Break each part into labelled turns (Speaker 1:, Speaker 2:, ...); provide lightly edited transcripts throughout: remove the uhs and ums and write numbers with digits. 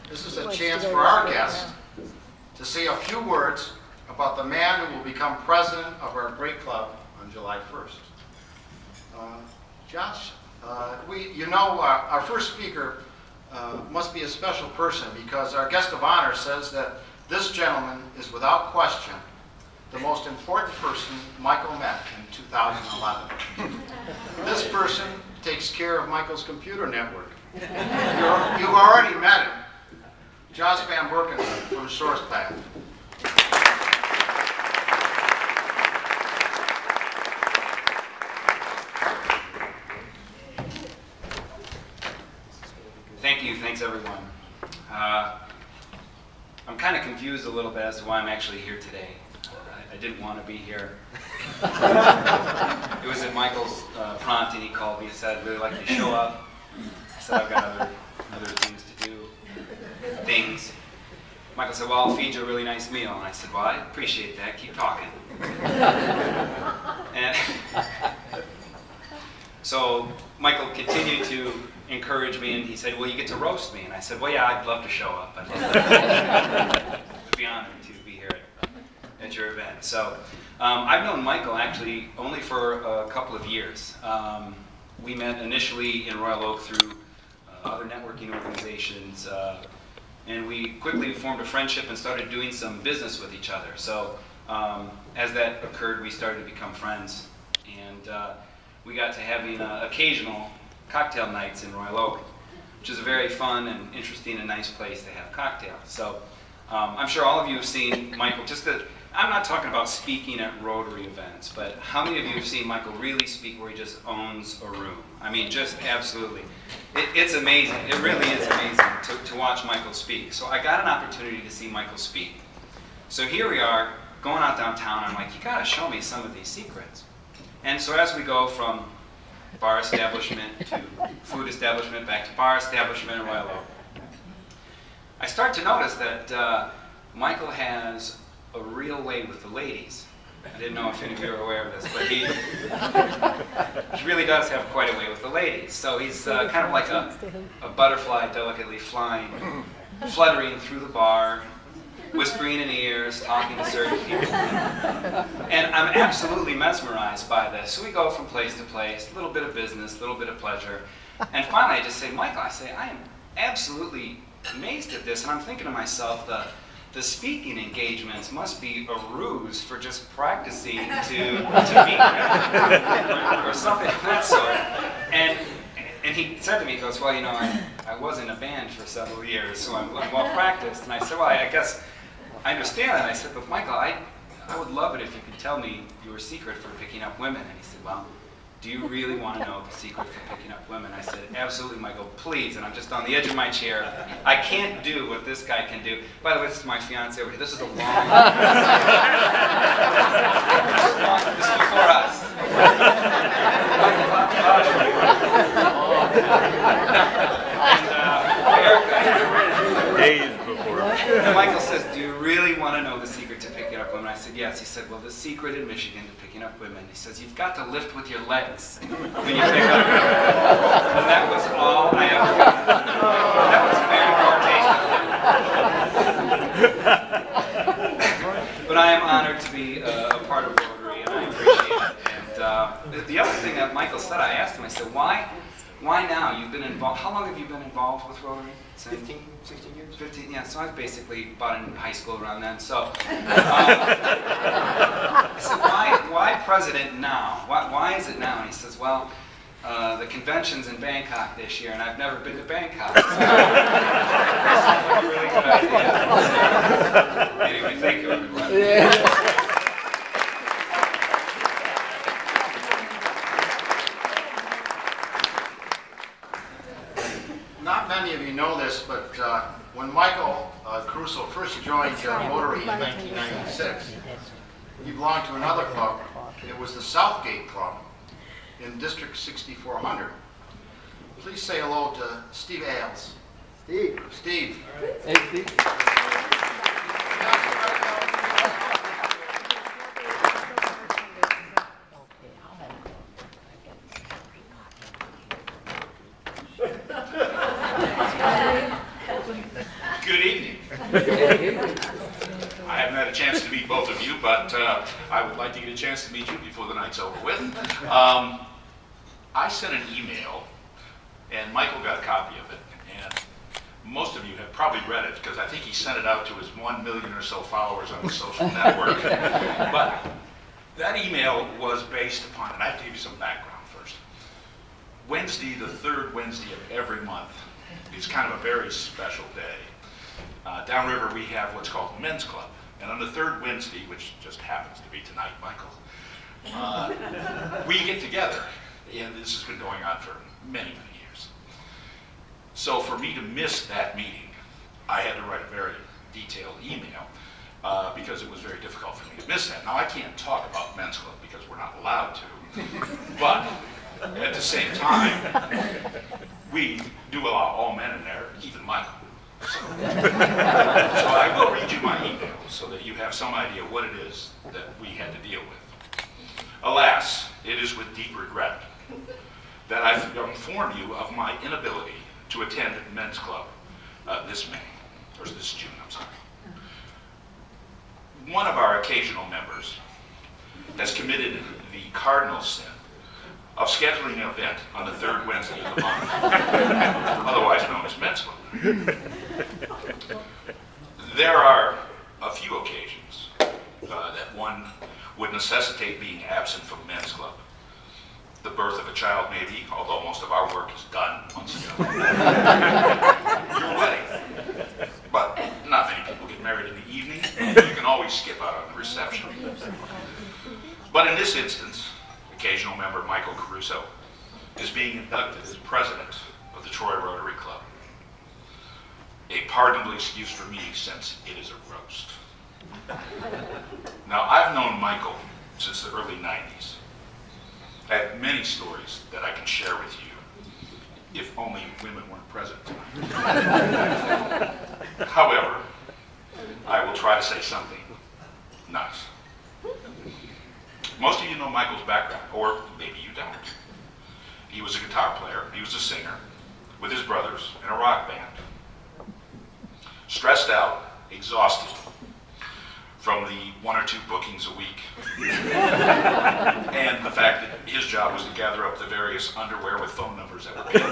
Speaker 1: this is a chance for our guests to say a few words about the man who will become president of our great club on July 1st. Josh, our first speaker must be a special person because our guest of honor says that this gentleman is without question the most important person Michael met in 2011. This person takes care of Michael's computer network. You've already met him. Josh Van Berkum from SourcePath.
Speaker 2: Thank you. Thanks, everyone. I'm kind of confused a little bit as to why I'm actually here today. I didn't want to be here. It was at Michael's prompt, and he called me and said, I'd really like you to show up. I said, I've got other things to do. Michael said, well, I'll feed you a really nice meal. And I said, well, I appreciate that. Keep talking. And so Michael continued to encourage me, and he said, well, you get to roast me. And I said, well, yeah, I'd love to show up. I'd love to be honored to be here at your event. So I've known Michael actually only for a couple of years. We met initially in Royal Oak through other networking organizations, and we quickly formed a friendship and started doing some business with each other. So as that occurred, we started to become friends, and we got to having occasional cocktail nights in Royal Oak, which is a very fun and interesting and nice place to have cocktails. So I'm sure all of you have seen Michael. I'm not talking about speaking at Rotary events, but how many of you have seen Michael really speak where he just owns a room? I mean, just absolutely. It's amazing. It really is amazing to watch Michael speak. So I got an opportunity to see Michael speak. So here we are, going out downtown. I'm like, you got to show me some of these secrets. And so as we go from bar establishment to food establishment, back to bar establishment in Royal Oak, I start to notice that Michael has a real way with the ladies. I didn't know if any of you are aware of this, but he really does have quite a way with the ladies. So he's kind of like a butterfly delicately flying, fluttering through the bar, whispering in ears, talking to certain people. And I'm absolutely mesmerized by this. So we go from place to place, a little bit of business, a little bit of pleasure. And finally I just say, Michael, I am absolutely amazed at this. And I'm thinking to myself, the speaking engagements must be a ruse for just practicing to meet or something of that sort. And he said to me, he goes, well, you know, I was in a band for several years, so I'm well practiced. And I said, well, I guess I understand that. I said, but Michael, I would love it if you could tell me your secret for picking up women. And he said, well, do you really want to know the secret for picking up women? I said, absolutely, Michael, please. And I'm just on the edge of my chair. I can't do what this guy can do. By the way, this is my fiance over here. This is a long... This is before us. And
Speaker 3: days before.
Speaker 2: And Michael says, do you really want to know the secret to picking up women? I said, yes. He said, well, the secret in Michigan to picking up women, he says, you've got to lift with your legs when you pick up women. And that was all I ever got. That was very broad. But I am honored to be a part of Rotary, and I appreciate it. And the other thing that Michael said, I asked him, I said, why now? You've been involved. How long have you been involved with Rotary?
Speaker 3: 15, 16 years.
Speaker 2: 15, yeah. So I was basically about in high school around then. So I said, why president now? Why is it now? And he says, well, the convention's in Bangkok this year, and I've never been to Bangkok. So that sounds like a really good idea. So, anyway, thank you, everyone. Yeah.
Speaker 1: Not many of you know this, but when Michael Caruso first joined Rotary in 1996, he belonged to another club. It was the Southgate Club in District 6400. Please say hello to Steve Ahles. Steve. Steve.
Speaker 3: Hey, Steve.
Speaker 4: Good evening. I haven't had a chance to meet both of you, but I would like to get a chance to meet you before the night's over with. I sent an email, and Michael got a copy of it, and most of you have probably read it, because I think he sent it out to his 1 million or so followers on the social network. But that email was based upon, and I have to give you some background first. Wednesday, the third Wednesday of every month, is kind of a very special day. Downriver, we have what's called the Men's Club. And on the third Wednesday, which just happens to be tonight, Michael, we get together. And this has been going on for many, many years. So for me to miss that meeting, I had to write a very detailed email because it was very difficult for me to miss that. Now, I can't talk about Men's Club because we're not allowed to. But at the same time, we do allow all men in there, even Michael. So I will read you my email so that you have some idea what it is that we had to deal with. Alas, it is with deep regret that I've informed you of my inability to attend Men's Club this June, I'm sorry. One of our occasional members has committed the cardinal sin of scheduling an event on the third Wednesday of the month, otherwise known as Men's Club. There are a few occasions that one would necessitate being absent from Men's Club. The birth of a child, maybe, although most of our work is done once ago. Your wedding. But not many people get married in the evening, and you can always skip out on the reception. But in this instance, occasional member Michael Caruso is being inducted as president of the Troy Rotary Club. A pardonable excuse for me since it is a roast. Now, I've known Michael since the early 90s. I have many stories that I can share with you, if only women weren't present tonight. However, I will try to say something nice. Most of you know Michael's background, or maybe you don't. He was a guitar player, he was a singer, with his brothers in a rock band. Stressed out, exhausted from the 1 or 2 bookings a week, and the fact that his job was to gather up the various underwear with phone numbers that were pinned.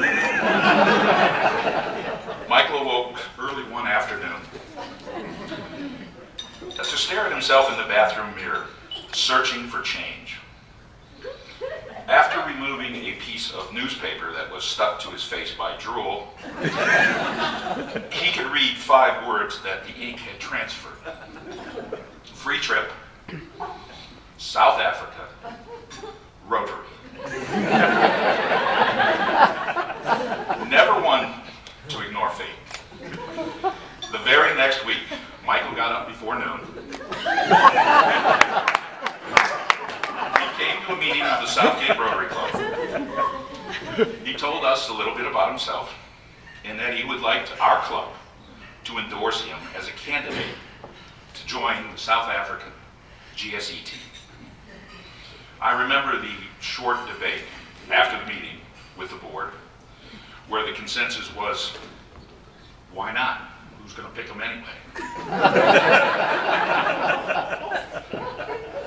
Speaker 4: Michael awoke early one afternoon to stare at himself in the bathroom mirror, searching for change. After removing a piece of newspaper that was stuck to his face by drool, he could read 5 words that the ink had transferred. Free trip, South Africa, Rotary. Never one to ignore fate. The very next week, Michael got up before noon. He came to a meeting of the Southgate Rotary Club. He told us a little bit about himself and that he would like our club to endorse him as a candidate to join the South African GSE team. I remember the short debate after the meeting with the board where the consensus was, why not? Who's going to pick him anyway?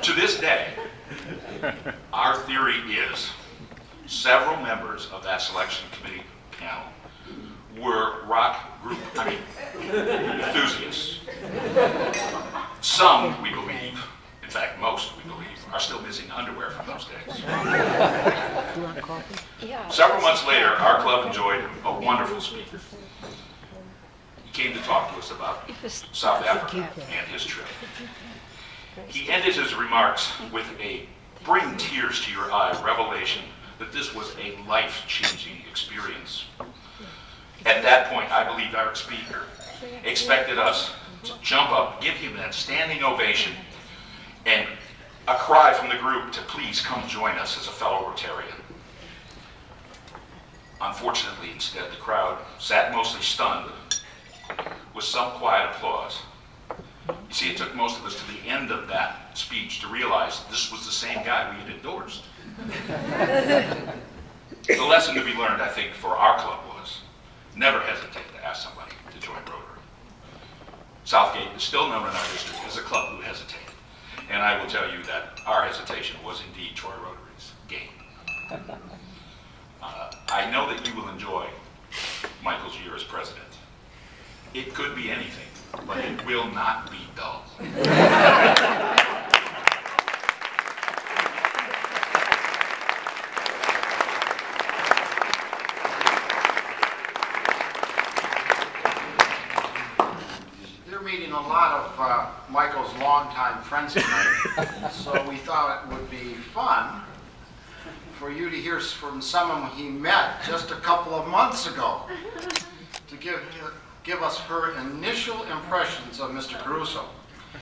Speaker 4: To this day, our theory is several members of that selection committee panel were rock group, enthusiasts. Some, we believe, in fact most, we believe, are still missing underwear from those days. Several months later, our club enjoyed a wonderful speaker. He came to talk to us about South Africa and his trip. He ended his remarks with a bring tears to your eye revelation that this was a life-changing experience. At that point, I believe our speaker expected us to jump up, give him that standing ovation, and a cry from the group to please come join us as a fellow Rotarian. Unfortunately, instead, the crowd sat mostly stunned with some quiet applause. You see, it took most of us to the end of that speech to realize this was the same guy we had endorsed. The lesson to be learned, I think, for our club was never hesitate to ask somebody to join Rotary. Southgate is still known in our district as a club who hesitated. And I will tell you that our hesitation was indeed Troy Rotary's game. I know that you will enjoy Michael's year as president. It could be anything, but it will not be dull.
Speaker 1: They're meeting a lot of Michael's longtime friends tonight, so we thought it would be fun for you to hear from someone he met just a couple of months ago to give us her initial impressions of Mr. Caruso.